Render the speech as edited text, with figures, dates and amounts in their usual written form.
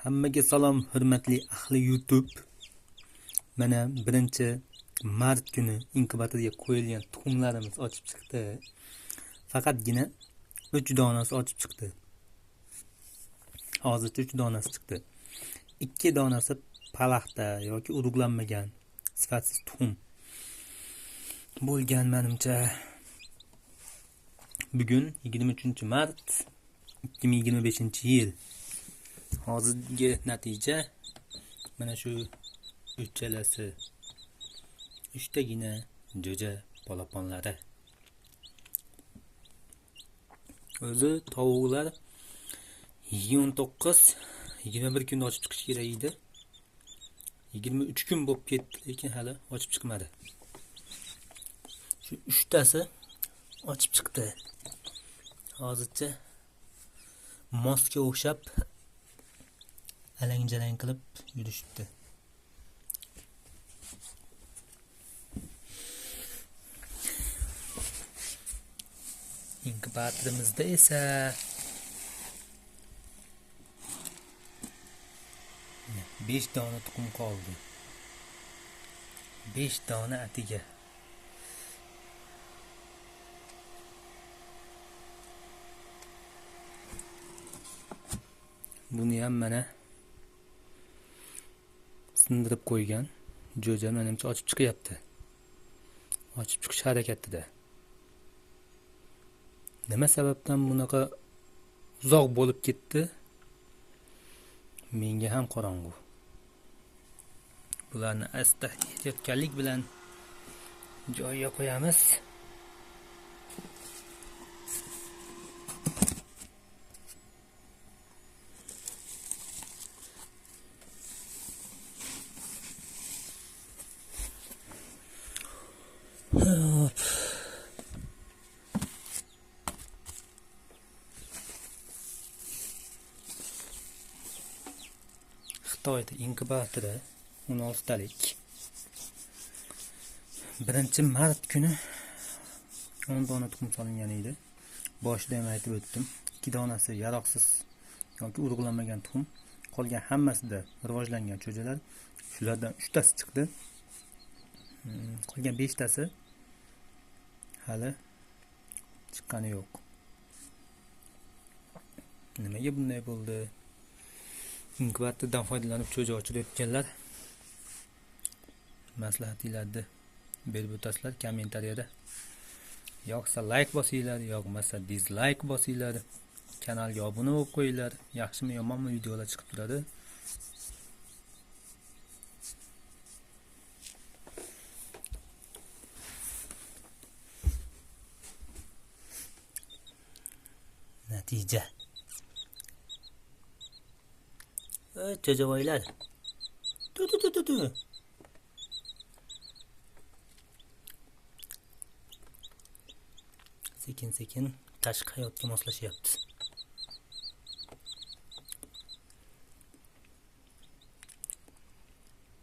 Hammaga salom, hurmatli ahli YouTube. Mana 1-mart kuni inkubatorga qo'yilgan tuxumlarimiz ochib chiqdi. Faqatgina 3 donasi ochib chiqdi. Hozircha 3 donasi chiqdi. 2 donasi palaxta yoki urug'lanmagan sifatsiz tuxum bo'lgan menimcha. Bugun 23-mart 2025-yil. Hozirgi natija mana shu uchalasi. 3tagina jo'ja polaponlari. O'zi tovuqlar 29-21 kunda ochib chiqish kerak edi. 23 kun bo'lib ketdi, lekin hali ochib chiqmadi. Shu 3tasi ochib chiqdi. Hozircha mosga o'xshab alang-jalang qilib yurishibdi. Inkubatorimizda esa 5 dona tuxum qoldi. 5 dona atiga. Buni ham mana sindirib qo'ygan. Jo'ja menimcha ochib chiqyapti. Ochib chiqish harakatida. Nima sababdan bunaqa uzoq bo'lib ketdi? Menga ham qorong'u. Bularni asta ehtiyotkorlik bilan joyiga qo'yamiz. Xitoyda inkubatorda 16 talik. 1-mart kuni 10 dona tuxum solingan edi. Boshida ham aytib o'tdim. 2 donasi yaroqsiz yoki urug'lanmagan tuxum. Qolgan hammasida rivojlangan cho'jalar. Shulardan 3tasi chiqdi. Qolgan 5tasi hali chiqqani yo'q. Nimaga bunday bo'ldi? Inkubatordan foydalanib cho'ja ochirayotganlar maslahatinglarni berib o'tasizlar kommentariyada. Yoqsa like bosinglar, yoqmasa dislike bosinglar. Kanalga obuna bo'lib qo'yinglar. Yaxshimi yomonmi videolar chiqib turadi. Natija. Jo'javoylar. Tu. Sekin tashqi hayotga moslashyapti.